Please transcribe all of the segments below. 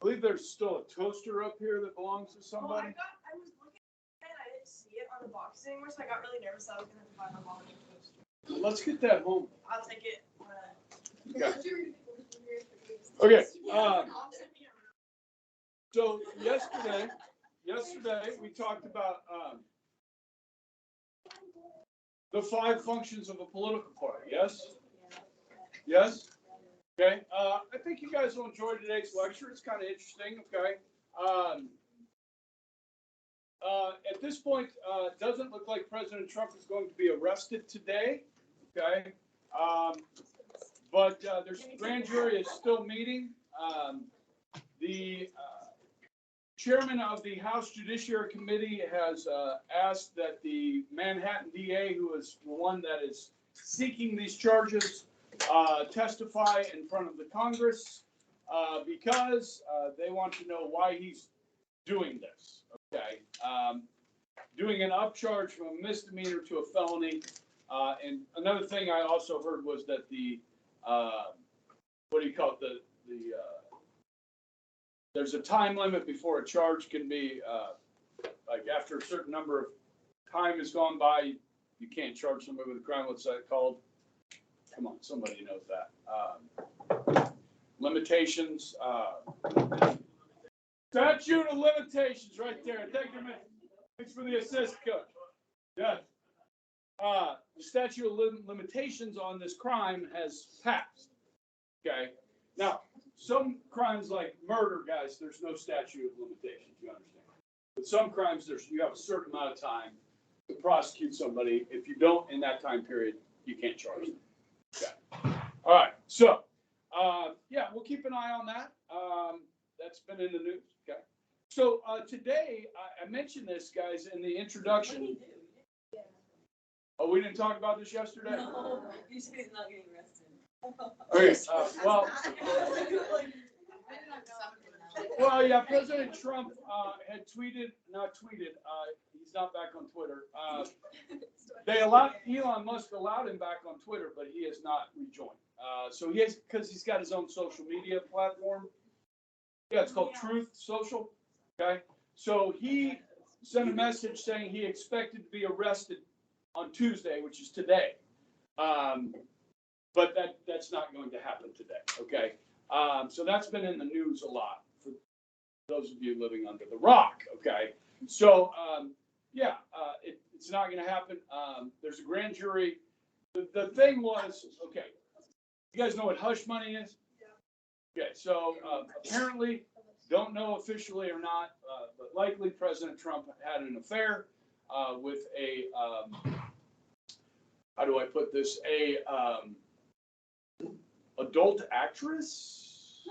believe there's still a toaster up here that belongs to somebody. I was looking at it and I didn't see it on the box anymore, so I got really nervous that I was going to have to buy my mom a new toaster. Let's get that home. I'll take it. Okay. So yesterday we talked about the 5 functions of a political party. Yes? Yes? Okay. I think you guys will enjoy today's lecture. It's kind of interesting. Okay. At this point, it doesn't look like President Trump is going to be arrested today. Okay. But there's grand jury is still meeting. The chairman of the House Judiciary Committee has asked that the Manhattan DA, who is the one that is seeking these charges, testify in front of the Congress because they want to know why he's doing this. Okay. Doing an upcharge from a misdemeanor to a felony. And another thing I also heard was that the what do you call it? There's a time limit before a charge can be, like after a certain number of time has gone by, you can't charge somebody with a crime. What's that called? Come on, somebody knows that. Limitations. Statute of limitations right there. Thank you, man. Thanks for the assist, coach. Yes. The statute of limitations on this crime has passed. Okay. Now, some crimes like murder, guys, there's no statute of limitations. You understand? But some crimes, you have a certain amount of time to prosecute somebody. If you don't in that time period, you can't charge them. Okay. All right. So, yeah, we'll keep an eye on that. That's been in the news. Okay. So today, I mentioned this, guys, in the introduction. Oh, we didn't talk about this yesterday? No, you said he's not getting arrested. Okay, well, yeah, President Trump had not tweeted, he's not back on Twitter. Elon Musk allowed him back on Twitter, but he has not rejoined. So because he's got his own social media platform. Yeah, it's called Truth Social. Okay, so he sent a message saying he expected to be arrested on Tuesday, which is today. But that's not going to happen today. Okay, so that's been in the news a lot for those of you living under the rock. Okay, so yeah, it's not going to happen. There's a grand jury. The thing was, okay, you guys know what hush money is? Okay, so apparently, don't know officially or not, but likely President Trump had an affair with a, how do I put this, adult actress,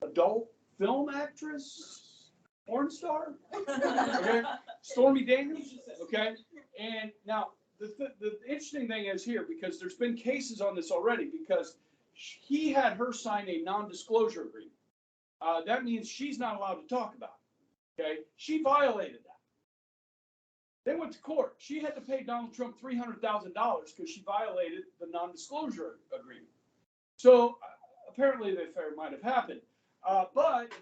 adult film actress, porn star, okay, Stormy Daniels, okay, and now the interesting thing is here, because there's been cases on this already, because he had her sign a non-disclosure agreement. That means she's not allowed to talk about it, okay, she violated that. They went to court. She had to pay Donald Trump $300,000 because she violated the non-disclosure agreement. So apparently the affair might have happened. But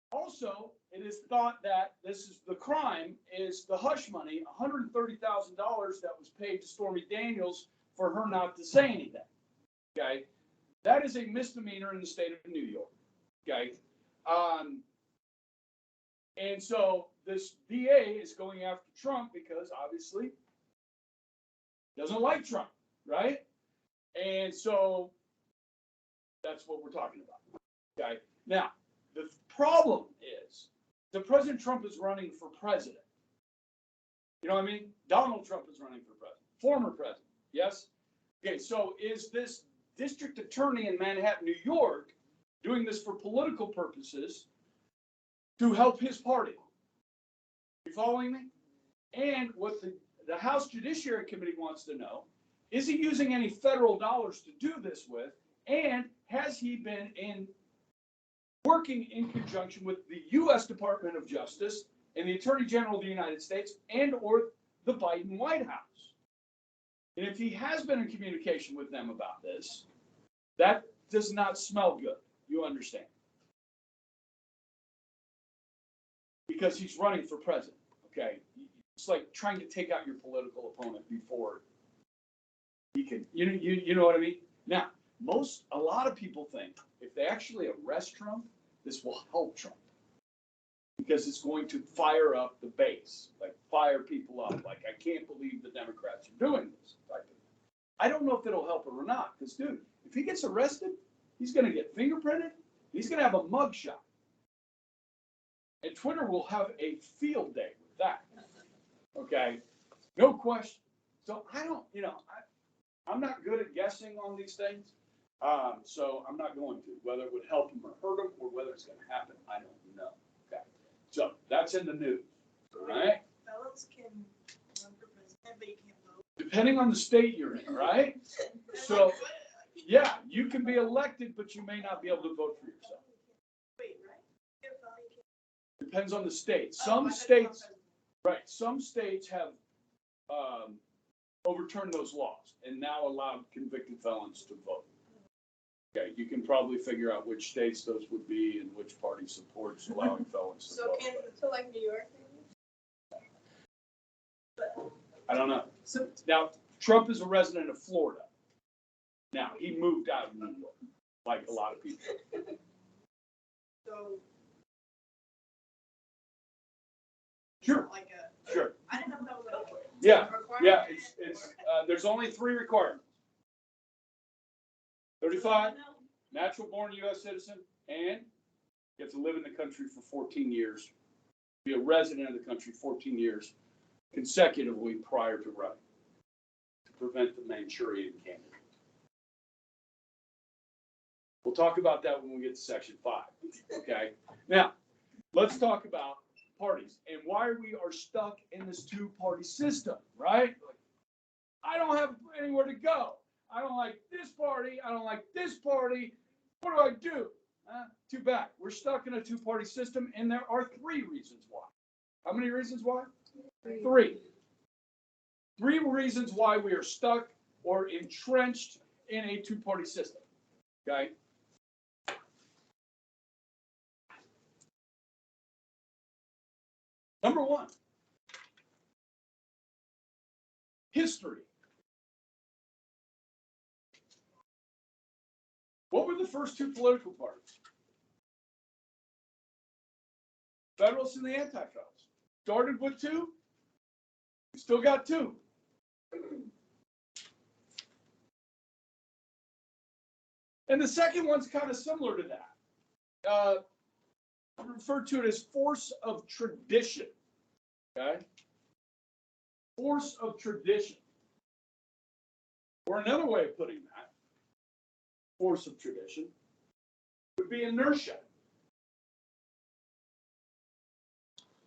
also it is thought that this is the crime is the hush money, $130,000 that was paid to Stormy Daniels for her not to say anything. Okay. That is a misdemeanor in the state of New York. Okay. And so this DA is going after Trump because obviously doesn't like Trump, right? And so that's what we're talking about. Okay. Now, the problem is that President Trump is running for president. You know what I mean? Donald Trump is running for president. Former president. Yes? Okay, so is this district attorney in Manhattan, New York, doing this for political purposes to help his party? You following me? And what the House Judiciary Committee wants to know, is he using any federal dollars to do this with? And has he been working in conjunction with the U.S. Department of Justice and the Attorney General of the United States and or the Biden White House? And if he has been in communication with them about this, that does not smell good. You understand? because he's running for president, okay? It's like trying to take out your political opponent before he can, you know what I mean? Now, a lot of people think if they actually arrest Trump, this will help Trump. Because it's going to fire up the base, like fire people up. Like, I can't believe the Democrats are doing this type of thing. I don't know if it'll help her or not, because, dude, if he gets arrested, he's going to get fingerprinted. He's going to have a mugshot. And Twitter will have a field day with that. Okay? No question. So I don't, I'm not good at guessing on these things. So I'm not going to. Whether it would help him or hurt him, or whether it's going to happen, I don't know. Okay. So that's in the news. All right? Felons can run for president, but you can't vote. Depending on the state you're in, all right? So, yeah, you can be elected, but you may not be able to vote for yourself. Wait, right? You're a felon, you can't- Depends on the state. Oh, Some I thought you states, were right, some states have overturned those laws and now allowed convicted felons to vote. Okay, you can probably figure out which states those would be and which party supports allowing felons to So vote. can, so like New York, maybe? I don't know. So, Now, Trump is a resident of Florida. Now, he moved out of New York, like a lot of people. so. Sure, Like a, sure. I didn't know that was a Yeah, requirement. yeah, it's, there's only 3 requirements. 35, natural born U.S. citizen, and you have to live in the country for 14 years, be a resident of the country 14 years consecutively prior to running, to prevent the Manchurian candidate. We'll talk about that when we get to section 5, okay? Now, let's talk about parties and why we are stuck in this 2-party system, right? I don't have anywhere to go. I don't like this party. I don't like this party. What do? Too bad. We're stuck in a 2-party system, and there are 3 reasons why. How many reasons why? 3. 3 reasons why we are stuck or entrenched in a 2-party system. Okay? Number 1, history. What were the first 2 political parties? Federalists and the Anti-Federalists. Started with 2. We still got 2. And the second one's kind of similar to that. I refer to it as force of tradition. Okay? Force of tradition. Or another way of putting that, force of tradition, would be inertia.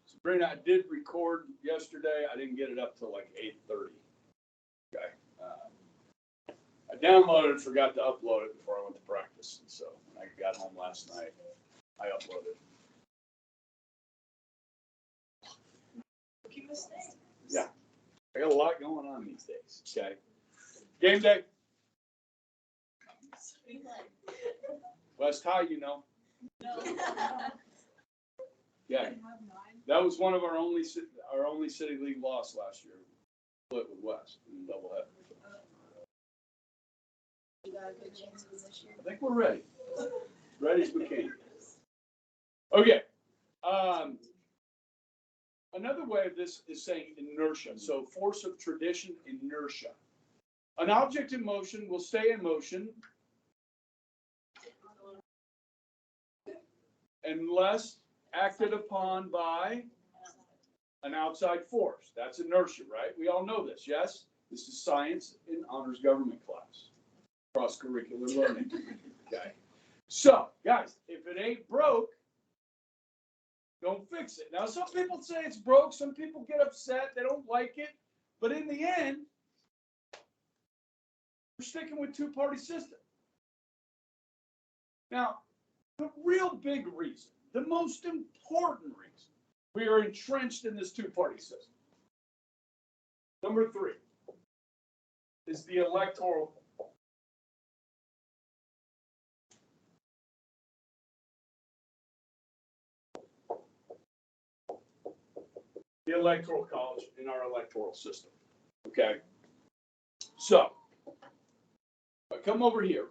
Sabrina, I did record yesterday. I didn't get it up till like 8:30. Okay. I downloaded it, forgot to upload it before I went to practice. And so when I got home last night, I uploaded. Keep mistakes. Yeah. I got a lot going on these days. Okay. Game day. West High, No. Yeah. That was one of our only city league loss last year. Split with West in doubleheader. You got a good chance this year. I think we're ready. Ready as we can. Okay. Another way of this is saying inertia. So force of tradition, inertia. An object in motion will stay in motion unless acted upon by an outside force. That's inertia, right? We all know this, yes? This is science in honors government class. Cross-curricular learning. Okay. So, guys, if it ain't broke, don't fix it. Now, some people say it's broke. Some people get upset. They don't like it. But in the end, we're sticking with 2-party system. Now, the real big reason, the most important reason we are entrenched in this 2-party system, number 3, is the electoral. the electoral college in our electoral system. Okay? So, I come over here.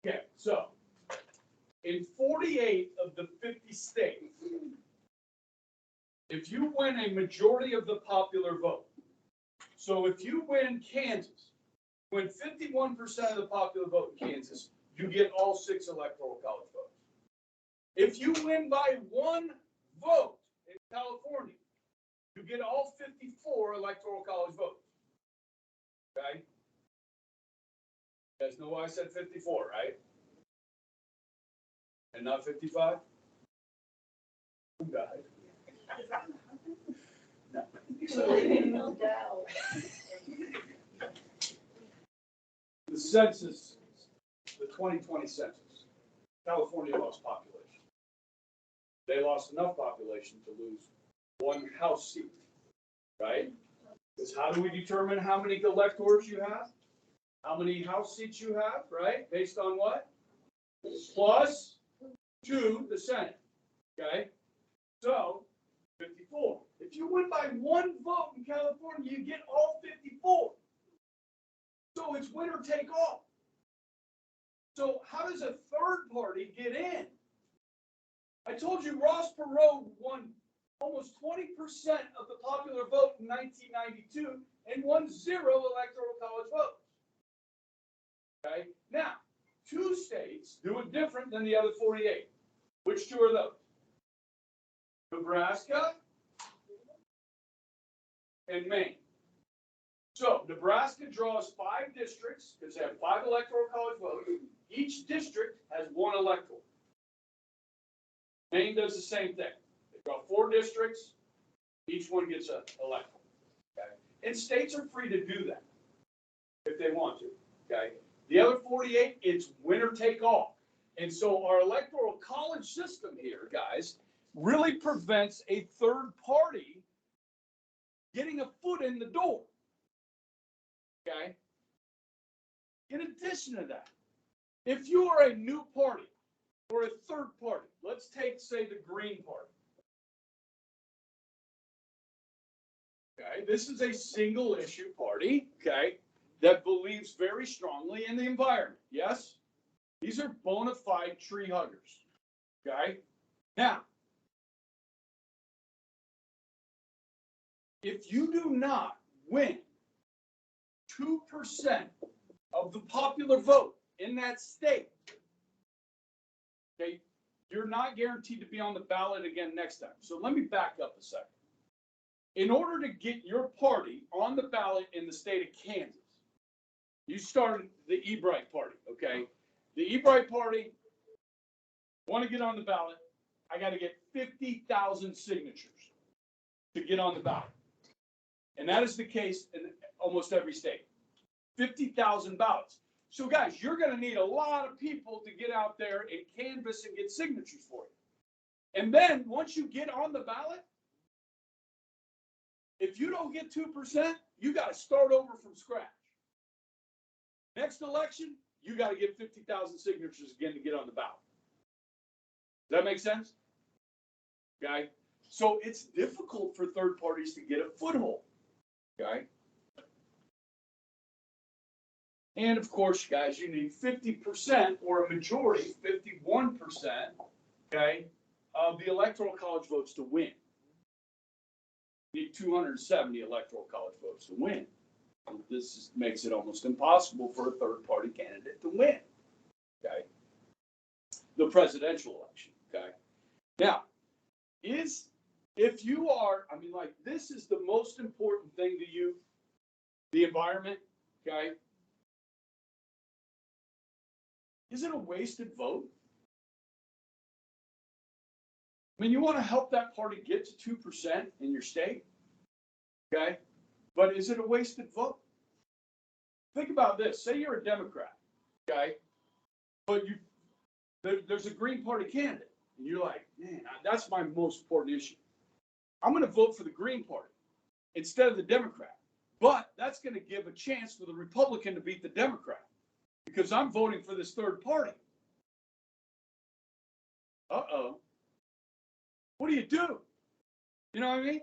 Okay, so in 48 of the 50 states, if you win a majority of the popular vote, so if you win Kansas, win 51% of the popular vote in Kansas, you get all 6 electoral college votes. If you win by 1 vote in California, you get all 54 electoral college votes. Okay? You guys know why I said 54, right? And not 55? Who died? No. No doubt. The census, the 2020 census, California lost population. They lost enough population to lose 1 House seat, right? Because how do we determine how many electors you have? How many House seats you have, right? Based on what? Plus 2, the Senate, okay? So, 54. If you win by 1 vote in California, you get all 54. So it's winner take all. So how does a third party get in? I told you Ross Perot won almost 20% of the popular vote in 1992 and won 0 electoral college votes. Okay? Now, 2 states do it different than the other 48. Which 2 are those? Nebraska and Maine. So Nebraska draws 5 districts because they have 5 electoral college votes. Each district has 1 electoral. Maine does the same thing. They draw 4 districts. Each one gets an electoral. Okay? And states are free to do that if they want to. Okay? The other 48, it's winner take all. And so our electoral college system here, guys, really prevents a third party getting a foot in the door. Okay? In addition to that, if you are a new party or a third party, let's take, say, the Green Party. Okay, this is a single issue party, okay, that believes very strongly in the environment. Yes? These are bona fide tree huggers. Okay? Now, if you do not win 2% of the popular vote in that state, okay, you're not guaranteed to be on the ballot again next time. So let me back up a second. In order to get your party on the ballot in the state of Kansas, you started the E-Bright Party, okay? The E-Bright Party, want to get on the ballot, I got to get 50,000 signatures to get on the ballot. And that is the case in almost every state. 50,000 ballots. So guys, you're going to need a lot of people to get out there and canvass and get signatures for you. And then once you get on the ballot, if you don't get 2%, you got to start over from scratch. Next election, you got to get 50,000 signatures again to get on the ballot. Does that make sense? Okay. So it's difficult for third parties to get a foothold. Okay. And of course, guys, you need 50% or a majority, 51%, okay, of the electoral college votes to win. You need 270 electoral college votes to win. This makes it almost impossible for a third party candidate to win. Okay. The presidential election. Okay. Now, if you are, I mean, like, this is the most important thing to you, the environment. Okay. Is it a wasted vote? I mean, you want to help that party get to 2% in your state, okay? But is it a wasted vote? Think about this. Say you're a Democrat, okay? But there's a Green Party candidate, and you're like, man, that's my most important issue. I'm going to vote for the Green Party instead of the Democrat. But that's going to give a chance for the Republican to beat the Democrat because I'm voting for this third party. uh-oh, what do you do? You know what I mean?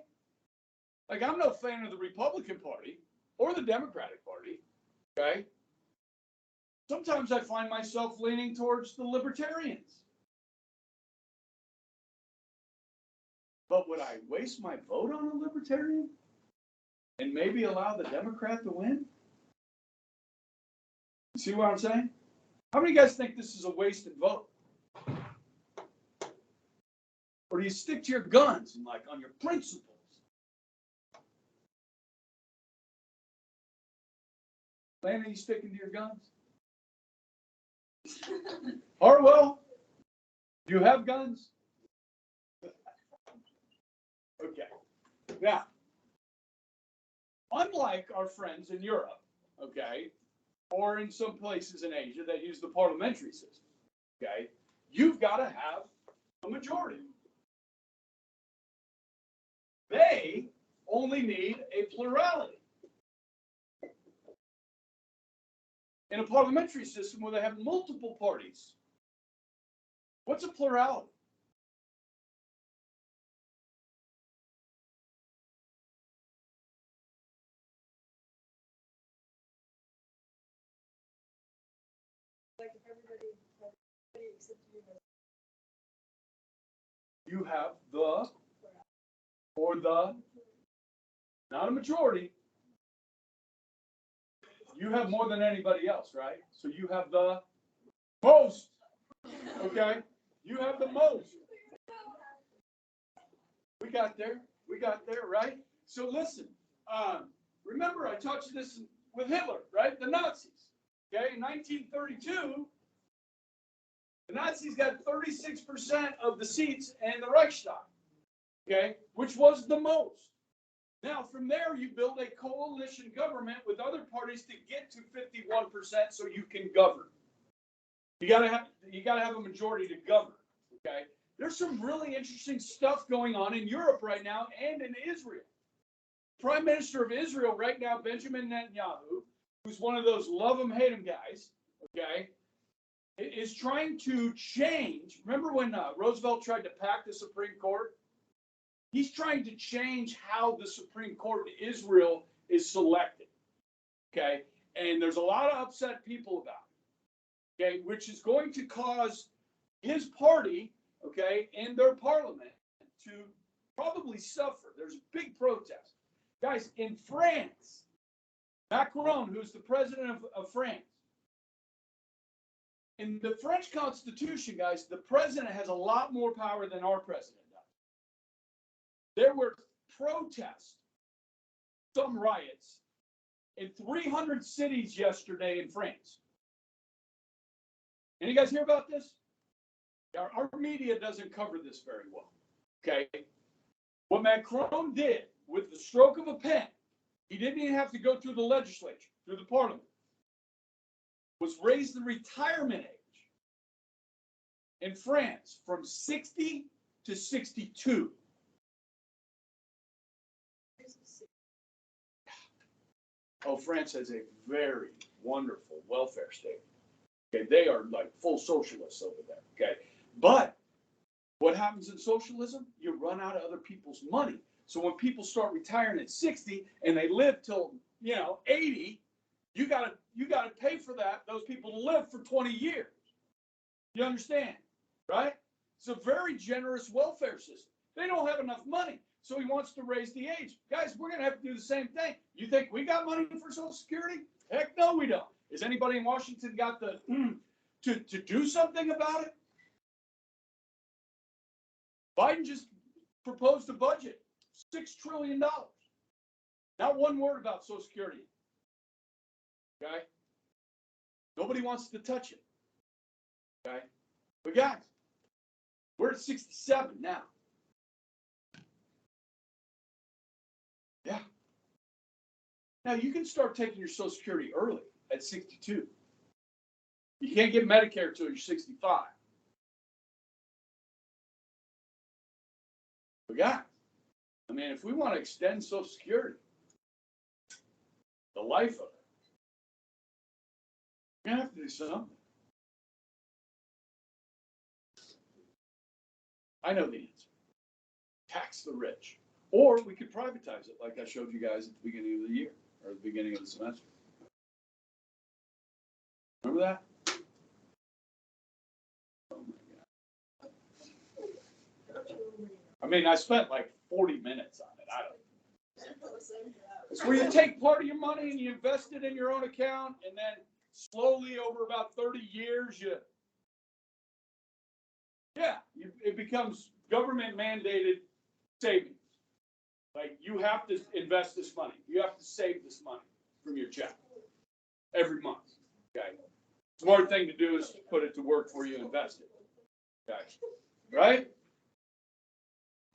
Like, I'm no fan of the Republican Party or the Democratic Party, okay? Sometimes I find myself leaning towards the libertarians. But would I waste my vote on a libertarian and maybe allow the Democrat to win? You see what I'm saying? How many of you guys think this is a wasted vote? Or do you stick to your guns and like on your principles? Landon, are you sticking to your guns? Hartwell, do you have guns? Okay. Now, unlike our friends in Europe, okay, or in some places in Asia that use the parliamentary system, okay, you've got to have a majority. They only need a plurality. In a parliamentary system where they have multiple parties, what's a plurality? Like if everybody accepted you as You have the, or the, not a majority. You have more than anybody else, right? So you have the most, okay? You have the most. We got there, right? So listen, remember I taught you this with Hitler, right? The Nazis, okay? In 1932, the Nazis got 36% of the seats in the Reichstag, okay? Which was the most. Now, from there, you build a coalition government with other parties to get to 51% so you can govern. You gotta have a majority to govern, okay? There's some really interesting stuff going on in Europe right now and in Israel. Prime Minister of Israel right now, Benjamin Netanyahu, who's one of those love him, hate him guys, okay, is trying to change. Remember when Roosevelt tried to pack the Supreme Court? He's trying to change how the Supreme Court in Israel is selected, okay? And there's a lot of upset people about it, okay, which is going to cause his party, okay, and their parliament to probably suffer. There's a big protest. Guys, in France, Macron, who's the president of France, in the French Constitution, guys, the president has a lot more power than our president does. There were protests, some riots, in 300 cities yesterday in France. Any guys hear about this? Our media doesn't cover this very well, okay? What Macron did with the stroke of a pen, he didn't even have to go through the legislature, through the parliament, was raise the retirement age in France from 60 to 62. Oh, France has a very wonderful welfare state. Okay, they are like full socialists over there. Okay, but what happens in socialism? You run out of other people's money. So when people start retiring at 60 and they live till 80, you gotta pay for that. Those people to live for 20 years. You understand, right? It's a very generous welfare system. They don't have enough money. So he wants to raise the age. Guys, we're going to have to do the same thing. You think we got money for Social Security? Heck no, we don't. Is anybody in Washington got the to do something about it? Biden just proposed a budget, $6 trillion. Not one word about Social Security. Okay? Nobody wants to touch it. Okay? But guys, we're at 67 now. Yeah. Now you can start taking your Social Security early at 62. You can't get Medicare till you're 65. But guys, I mean, if we want to extend Social Security, the life of it, we're gonna have to do something. I know the answer. Tax the rich. Or we could privatize it, like I showed you guys at the beginning of the year, or the beginning of the semester. Remember that? Oh my God. I mean, I spent like 40 minutes on it. I don't. It's where you take part of your money and you invest it in your own account, and then slowly over about 30 years, it becomes government mandated savings. Like, you have to invest this money. You have to save this money from your check every month. Okay. Smart thing to do is put it to work before you invest it. Okay. Right?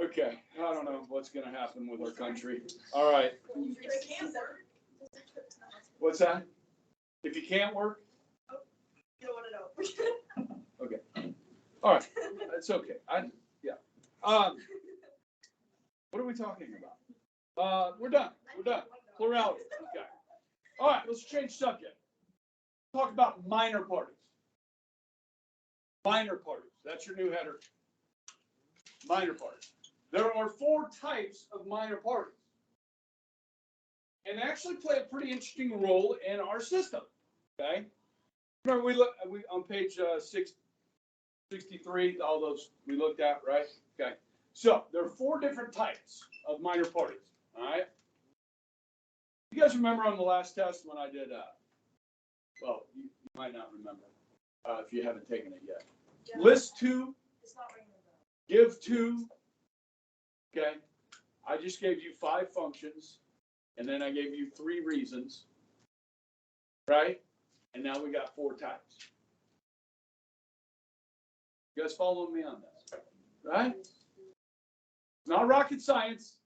Okay. I don't know what's going to happen with our country. All right. What's that? If you can't work? You don't want to know. Okay. All right. It's okay. What are we talking about? We're done. We're done. Plurality. Okay. All right. Let's change subject. Talk about minor parties. Minor parties. That's your new header. Minor parties. There are 4 types of minor parties, and they actually play a pretty interesting role in our system. Okay. Remember, we on page 63, all those we looked at, right? Okay. So there are 4 different types of minor parties. All right. You guys remember on the last test when I did? Well, you might not remember if you haven't taken it yet. Yeah. List 2, It's not ringing a give 2. Okay. I just gave you 5 functions, and then I gave you 3 reasons. Right? And now we got 4 types. You guys following me on this? Right? It's not rocket science.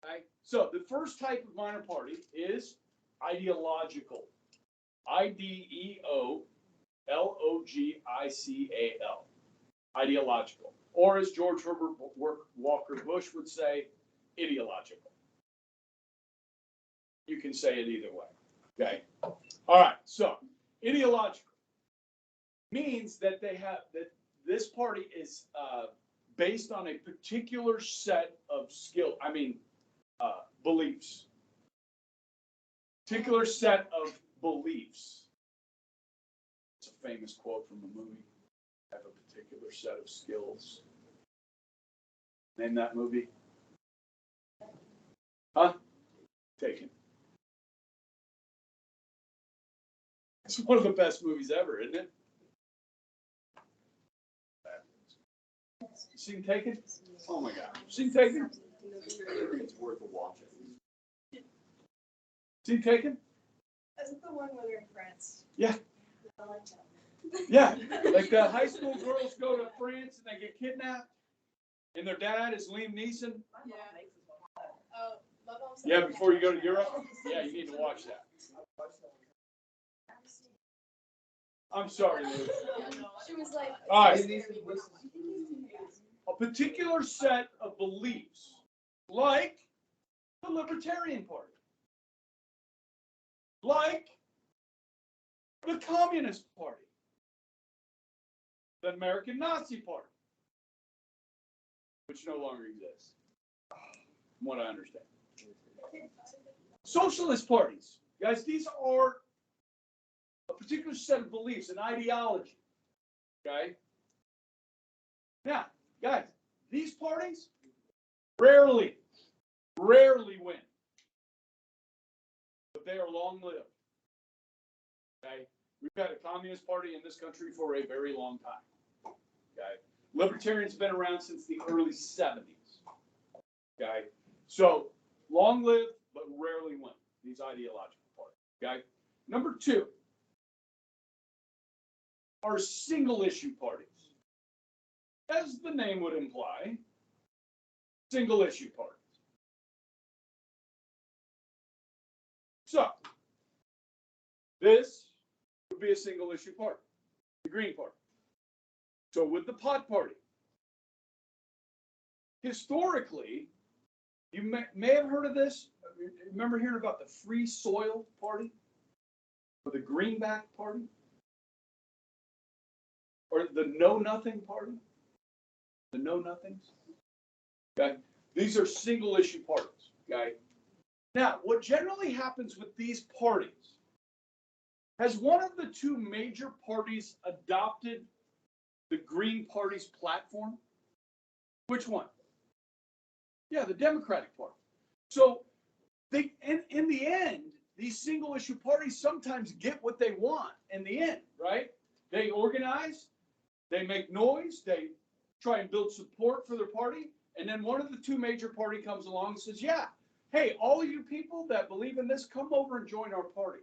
Right? So the first type of minor party is ideological. IDEOLOGICAL. Ideological. Or as George Herbert Walker Bush would say, ideological. You can say it either way. Okay. All right. So ideological means that this party is based on a particular set of beliefs. Particular set of beliefs. It's a famous quote from a movie. Have a particular set of skills. Name that movie. Huh? Taken. It's one of the best movies ever, isn't it? You seen Taken? Oh my God. You seen Taken? It's worth a watch. Seen Taken? Is it the one where they're in France? Yeah. I like that. Yeah. Like the high school girls go to France and they get kidnapped, and their dad is Liam Neeson. Yeah. Oh, my mom said. Yeah, before you go to Europe. Yeah, you need to watch that. I'm sorry, Lou. She was like. All right. A particular set of beliefs, like the Libertarian Party, like the Communist Party, the American Nazi Party, which no longer exists, from what I understand. Socialist parties, guys, these are a particular set of beliefs, an ideology, okay? Now, guys, these parties rarely win, but they are long-lived, okay? We've had a communist party in this country for a very long time, okay? Libertarians have been around since the early 70s, okay? So, long-lived, but rarely win, these ideological parties, okay? Number 2 are single-issue parties. As the name would imply, single-issue parties. So, this would be a single-issue party, the Green Party. So would the Pot Party. Historically, you may have heard of this. Remember hearing about the Free Soil Party? Or the Greenback Party? Or the Know Nothing Party? the know-nothings. Okay, these are single issue parties. Okay, now what generally happens with these parties, has one of the two major parties adopted the Green Party's platform? Which one? Yeah, the Democratic Party. So they, in the end, these single issue parties sometimes get what they want in the end, right? They organize, they make noise, they try and build support for their party, and then one of the two major party comes along and says, yeah, hey, all of you people that believe in this, come over and join our party.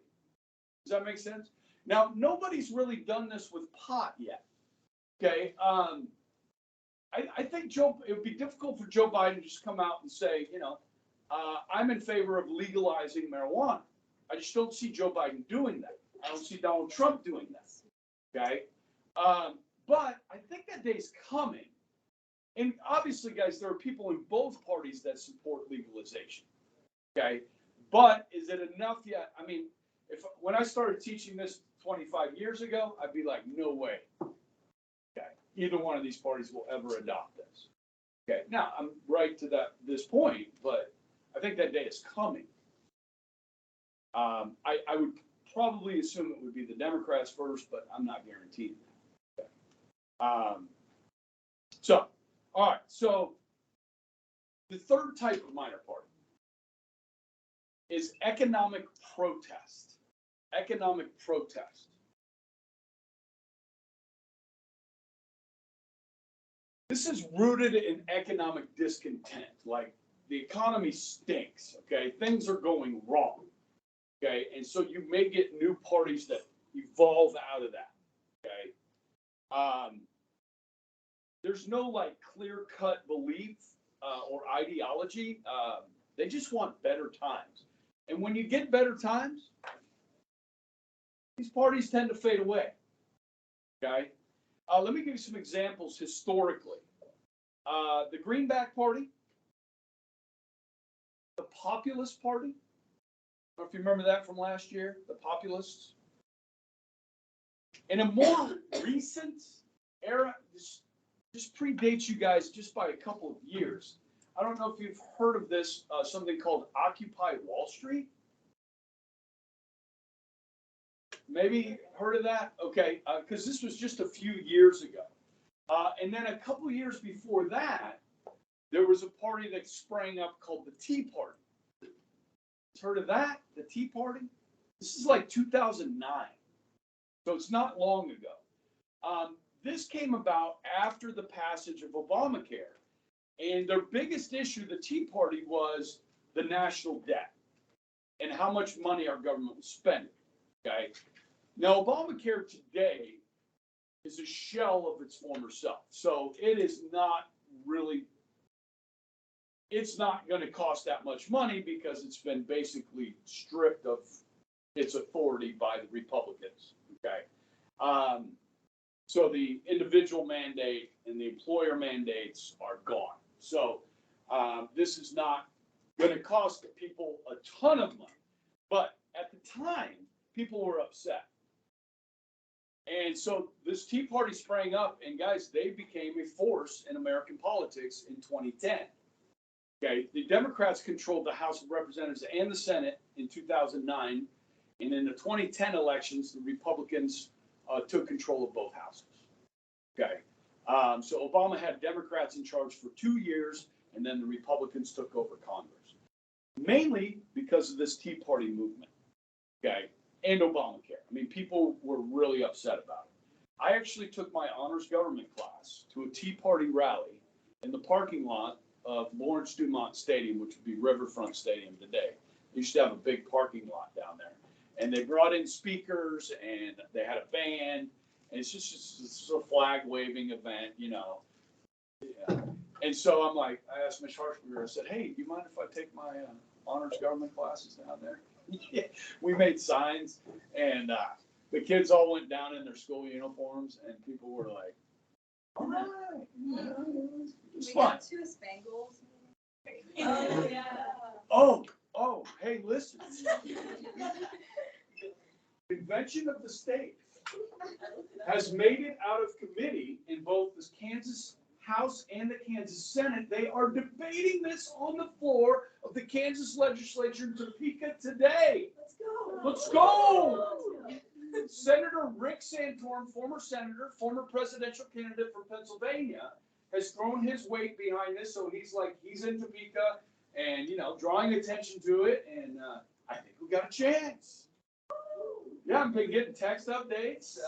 Does that make sense? Now, nobody's really done this with pot yet. Okay, I think it would be difficult for Joe Biden to just come out and say, I'm in favor of legalizing marijuana. I just don't see Joe Biden doing that. I don't see Donald Trump doing that. Okay, but I think that day's coming. And obviously, guys, there are people in both parties that support legalization. Okay, but is it enough yet? I mean, when I started teaching this 25 years ago, I'd be like, no way. Okay, either one of these parties will ever adopt this. Okay, now I'm right to this point, but I think that day is coming. I would probably assume it would be the Democrats first, but I'm not guaranteed that. Okay. So, all right. So the third type of minor party is economic protest. Economic protest. This is rooted in economic discontent. Like the economy stinks. Okay, things are going wrong. Okay, and so you may get new parties that evolve out of that. Okay, there's no like clear-cut belief or ideology. They just want better times, and when you get better times, these parties tend to fade away. Okay, let me give you some examples historically. The Greenback Party, the Populist Party. I don't know if you remember that from last year, the Populists. In a more recent era, this predates you guys just by a couple of years. I don't know if you've heard of this, something called Occupy Wall Street. Maybe heard of that? Okay, because this was just a few years ago. And then a couple of years before that, there was a party that sprang up called the Tea Party. Heard of that? The Tea Party? This is like 2009. So it's not long ago. This came about after the passage of Obamacare. And their biggest issue, the Tea Party, was the national debt and how much money our government was spending. Okay. Now, Obamacare today is a shell of its former self. So it is not really, it's not going to cost that much money because it's been basically stripped of its authority by the Republicans. Okay. So the individual mandate and the employer mandates are gone. So this is not going to cost people a ton of money. But at the time, people were upset. And so this Tea Party sprang up, and guys, they became a force in American politics in 2010. Okay, the Democrats controlled the House of Representatives and the Senate in 2009, and in the 2010 elections, the Republicans took control of both houses. Okay, so Obama had Democrats in charge for 2 years, and then the Republicans took over Congress, mainly because of this Tea Party movement. Okay, and Obamacare. I mean, people were really upset about it. I actually took my honors government class to a Tea Party rally in the parking lot of Lawrence Dumont Stadium, which would be Riverfront Stadium today. They used to have a big parking lot down there. And they brought in speakers, and they had a band, and it's just a flag waving event, you know. Yeah. And so I'm like, I asked Ms. Harshberger, I said, hey, do you mind if I take my honors government classes down there? Yeah. We made signs, and the kids all went down in their school uniforms, and people were like, all right. Yeah, it was fun. Got 2 Spangles. Oh, yeah. Oh, hey, listen. Convention of the State has made it out of committee in both the Kansas House and the Kansas Senate. They are debating this on the floor of the Kansas legislature in Topeka today. Let's go. Let's go! Senator Rick Santorum, former senator, former presidential candidate for Pennsylvania, has thrown his weight behind this. So he's in Topeka and, drawing attention to it. And I think we got a chance. Yeah, I've been getting text updates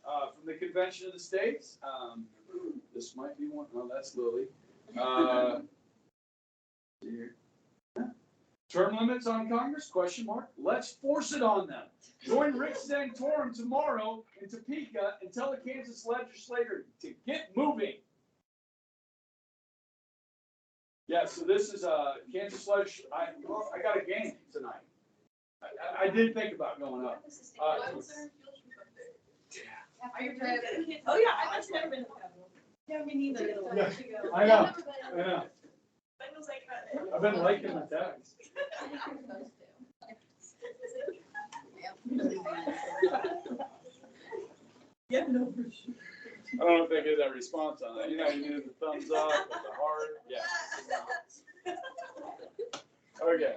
from the Convention of the States. This might be one. Oh, that's Lily. Here. Term limits on Congress? Question mark. Let's force it on them. Join Rick Santorum tomorrow in Topeka and tell the Kansas legislature to get moving. Yeah, so this is a Kansas legislature. I got a game tonight. I did think about going up. Are you ready? Oh, yeah, I've actually never been to the Capitol. Yeah, me neither. Yeah, I know. I've been liking the text. Yeah, no, for sure. I don't know if they get that response on that. You need the thumbs up, the heart. Yeah. Okay.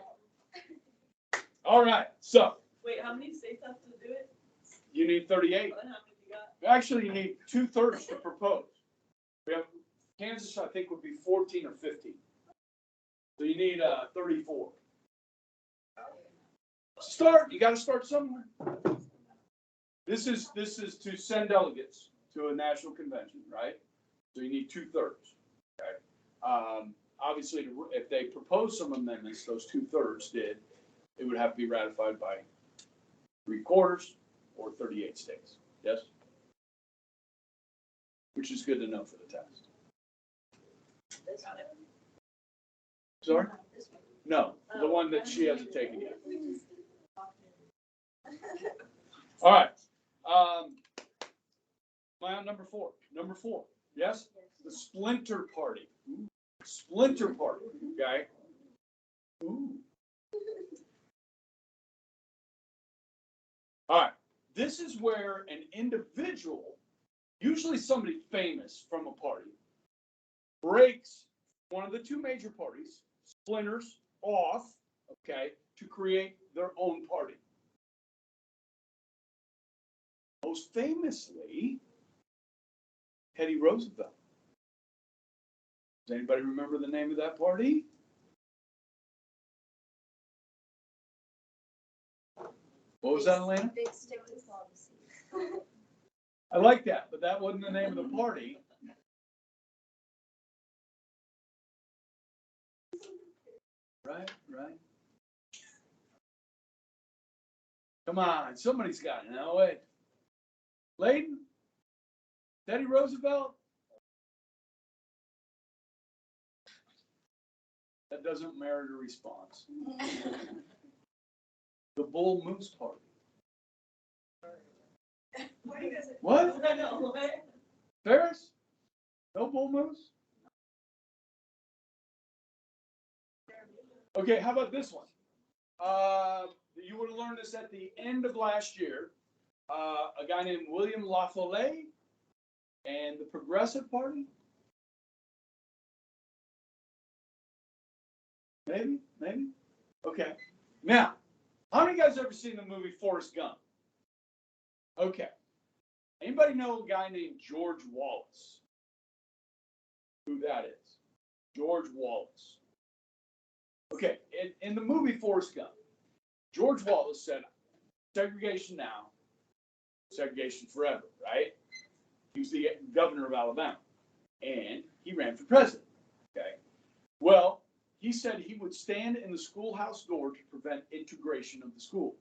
All right. So Wait, how many states have to do it? you need 38. And how many you got? Actually, you need 2/3 to propose. We have Kansas, I think, would be 14 or 15. So you need 34. Start. You got to start somewhere. This is to send delegates to a national convention, right? So you need 2/3. Okay. Obviously, if they propose some amendments, those 2/3 did, it would have to be ratified by 3/4 or 38 states. Yes. Which is good to know for the test. Got it. Sorry? No, the one that she hasn't taken yet. All right. Am I on number 4? Number 4. Yes? The splinter party. Ooh. Splinter party. Okay. Ooh. All right. This is where an individual, usually somebody famous from a party, breaks one of the two major parties, splinters off, okay, to create their own party. Most famously, Teddy Roosevelt. Does anybody remember the name of that party? What was that, Elena? Big stick diplomacy. I like that, but that wasn't the name of the party. Right. Come on, somebody's got it. No, wait. Layden? Teddy Roosevelt? That doesn't merit a response. The Bull Moose Party. What? No, Ferris? No Bull Moose? Okay, how about this one? You would have learned this at the end of last year. A guy named William La Follette and the Progressive Party. Maybe. Okay. Now, how many guys ever seen the movie Forrest Gump? Okay. Anybody know a guy named George Wallace? Who that is? George Wallace. Okay, in the movie Forrest Gump, George Wallace said, segregation now, segregation forever, right? He was the governor of Alabama, and he ran for president, okay? Well, he said he would stand in the schoolhouse door to prevent integration of the schools.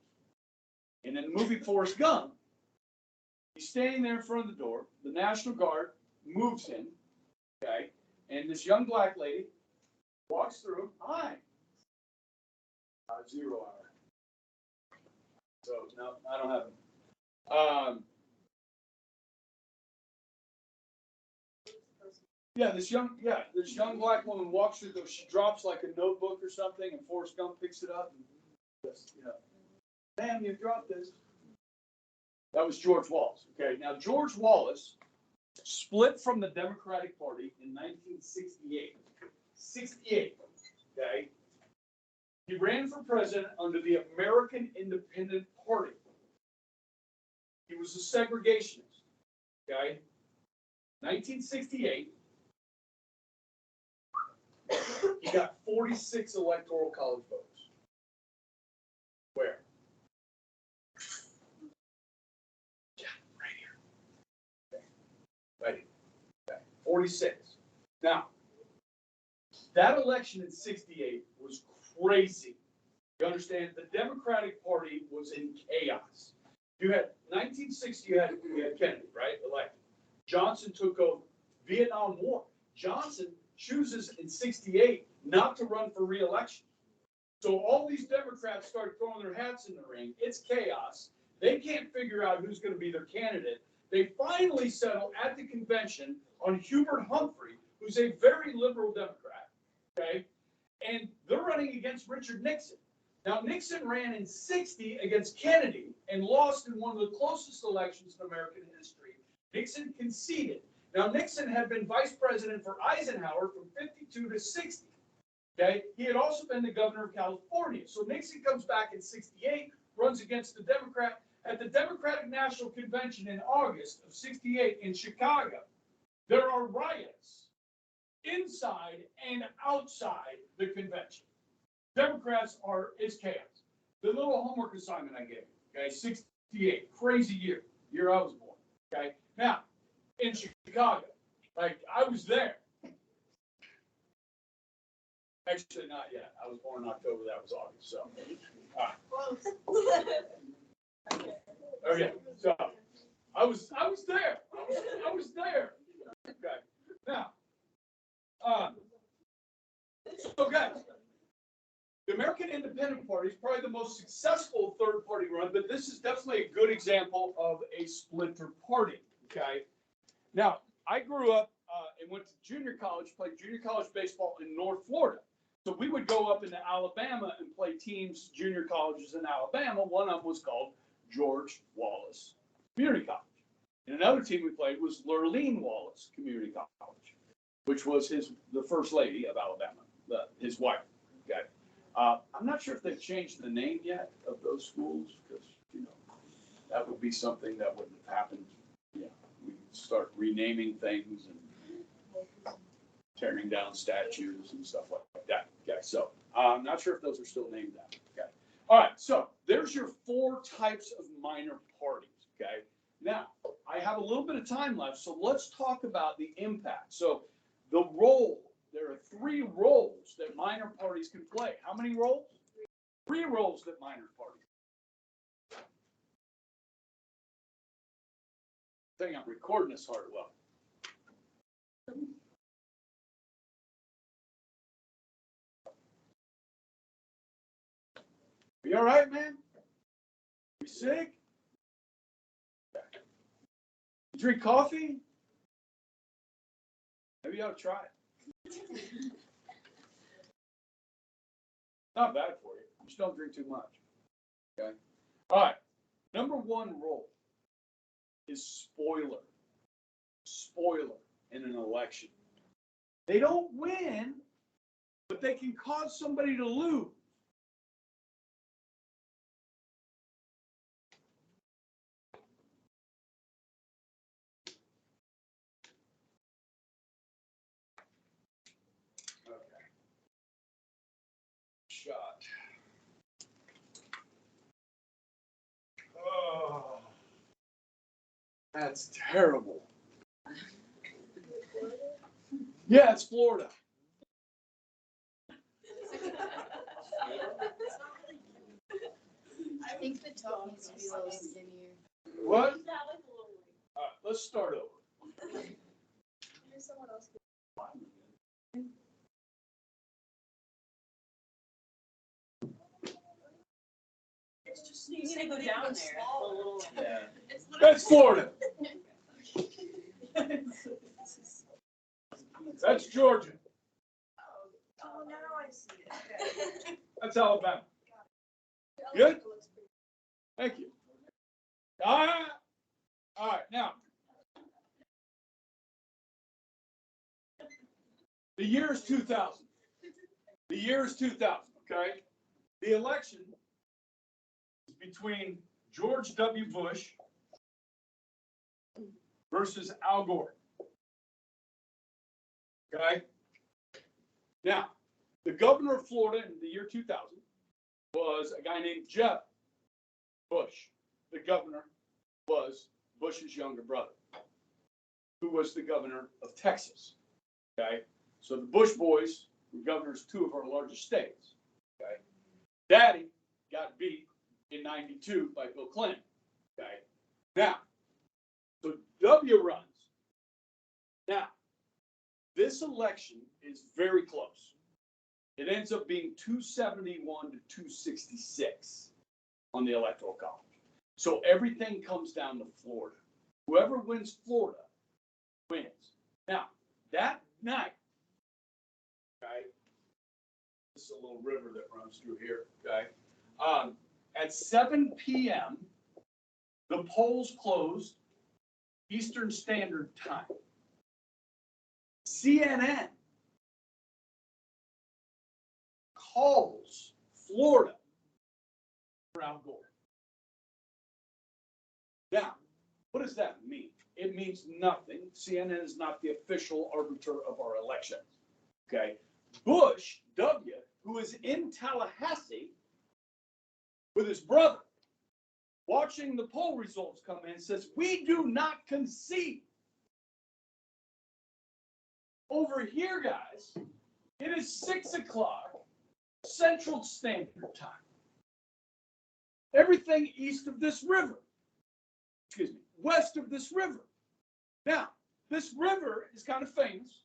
And in the movie Forrest Gump, he's standing there in front of the door, the National Guard moves in, okay? And this young black lady walks through, hi. 0 hour. So, no, I don't have them. This young black woman walks through, she drops like a notebook or something, and Forrest Gump picks it up and just, damn, you dropped this. That was George Wallace. Okay, now George Wallace split from the Democratic Party in 1968. 68, okay? He ran for president under the American Independent Party. He was a segregationist, okay? 1968, he got 46 electoral college votes. Where? Yeah, right here. Okay. Right here. Okay. 46. Now, that election in 68 was crazy. You understand? The Democratic Party was in chaos. You had 1960, you had Kennedy, right? Elected. Johnson took over. Vietnam War. Johnson chooses in 68 not to run for re-election. So all these Democrats start throwing their hats in the ring. It's chaos. They can't figure out who's going to be their candidate. They finally settle at the convention on Hubert Humphrey, who's a very liberal Democrat, okay? And they're running against Richard Nixon. Now, Nixon ran in 60 against Kennedy and lost in one of the closest elections in American history. Nixon conceded. Now, Nixon had been vice president for Eisenhower from 52 to 60. Okay? He had also been the governor of California. So Nixon comes back in 68, runs against the Democrat. At the Democratic National Convention in August of 68 in Chicago, there are riots inside and outside the convention. Democrats it's chaos. The little homework assignment I gave you, okay, 68, crazy year I was born, okay? Now, in Chicago, like, I was there. Actually, not yet. I was born in October, that was August, so. Okay, so, I was there. I was there. Okay, now, so guys, the American Independent Party is probably the most successful third-party run, but this is definitely a good example of a splinter party, okay? Now, I grew up and went to junior college, played junior college baseball in North Florida. So we would go up into Alabama and play teams, junior colleges in Alabama. One of them was called George Wallace Community College. And another team we played was Lurleen Wallace Community College, which was the first lady of Alabama, his wife, okay? I'm not sure if they've changed the name yet of those schools, because, that would be something that wouldn't have happened. Yeah, we start renaming things and tearing down statues and stuff like that. Okay, so I'm not sure if those are still named that. Okay. All right, so there's your 4 types of minor parties. Okay. Now, I have a little bit of time left, so let's talk about the impact. So the role. There are 3 roles that minor parties can play. How many roles? 3 roles that minor parties. I think I'm recording this hard well. Are you all right, man? You sick? You drink coffee? Maybe you ought to try it. Not bad for you. Just don't drink too much. Okay. All right. Number 1 role is spoiler. Spoiler in an election. They don't win, but they can cause somebody to lose. Okay. Shot. Oh, that's terrible. Yeah, it's Florida. I think the top needs to be a little skinnier. What? All right, let's start over. Here's someone else. It's just You need to go down there a little. Yeah. It's That's Florida. That's Georgia. Oh, now I see it. Okay. That's Alabama. Good? Thank you. All right. Now, The year is 2000. The year is 2000, okay? The election is between George W. Bush versus Al Gore. Okay? Now, the governor of Florida in the year 2000 was a guy named Jeb Bush. The governor was Bush's younger brother, who was the governor of Texas. Okay? So the Bush boys were governors of two of our largest states. Okay? Daddy got beat in 92 by Bill Clinton. Okay? Now, so W runs. Now, this election is very close. It ends up being 271 to 266 on the Electoral College. So everything comes down to Florida. Whoever wins Florida wins. Now, that night, okay, this is a little river that runs through here, okay? At 7 p.m., the polls closed Eastern Standard Time. CNN calls Florida for Al Gore. Now, what does that mean? It means nothing. CNN is not the official arbiter of our elections. Okay? Bush W., who is in Tallahassee with his brother, watching the poll results come in, says, we do not concede. Over here, guys, it is 6 o'clock Central Standard Time. Everything east of this river, west of this river. Now, this river is kind of famous,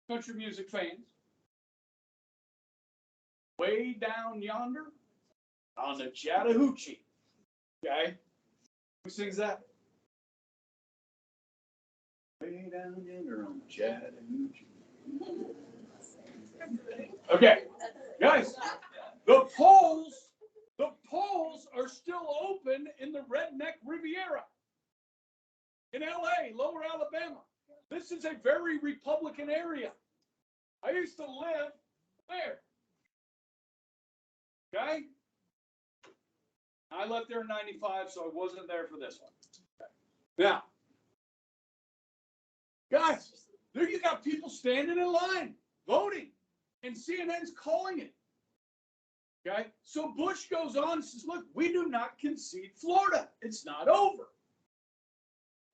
country music fans. Way down yonder on the Chattahoochee. Okay? Who sings that? Way down yonder on the Chattahoochee. Okay, guys, the polls are still open in the Redneck Riviera in LA, Lower Alabama. This is a very Republican area. I used to live there. Okay? I left there in 95, so I wasn't there for this one. Okay. Now, guys, there you got people standing in line, voting, and CNN's calling it. Okay? So Bush goes on and says, look, we do not concede Florida. It's not over.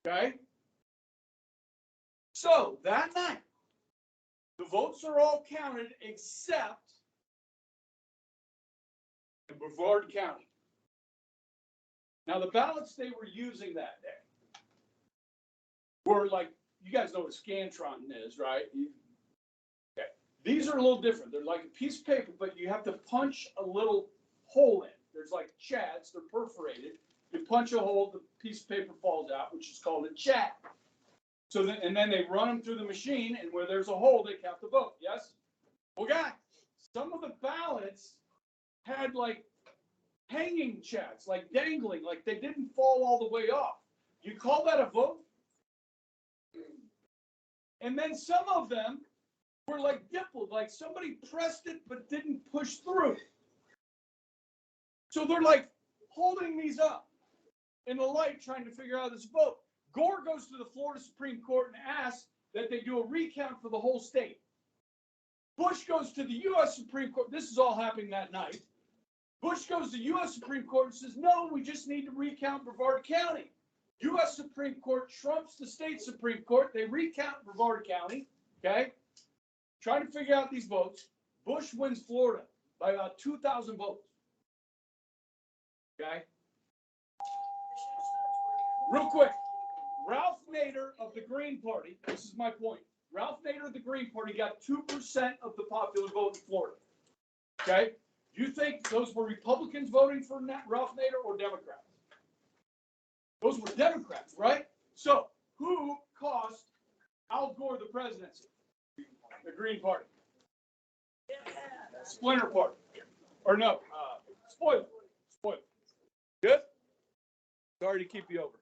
Okay? So that night, the votes are all counted except in Brevard County. Now, the ballots they were using that day were like, you guys know what a Scantron is, right? Okay. These are a little different. They're like a piece of paper, but you have to punch a little hole in. There's like chads, they're perforated. You punch a hole, the piece of paper falls out, which is called a chat. So then, and then they run them through the machine, and where there's a hole, they count the vote. Yes? Well, guys, some of the ballots had like hanging chats, like dangling, like they didn't fall all the way off. You call that a vote? And then some of them were like dimpled, like somebody pressed it but didn't push through. So they're like holding these up in the light trying to figure out this vote. Gore goes to the Florida Supreme Court and asks that they do a recount for the whole state. Bush goes to the U.S. Supreme Court. This is all happening that night. Bush goes to the U.S. Supreme Court and says, no, we just need to recount Brevard County. U.S. Supreme Court trumps the state Supreme Court. They recount Brevard County, okay? Trying to figure out these votes. Bush wins Florida by about 2,000 votes, okay? Real quick, Ralph Nader of the Green Party, this is my point. Ralph Nader of the Green Party got 2% of the popular vote in Florida, okay? Do you think those were Republicans voting for Ralph Nader or Democrats? Those were Democrats, right? So who cost Al Gore the presidency? The Green Party. Splinter Party. Or no, spoiler. Good? Sorry to keep you over.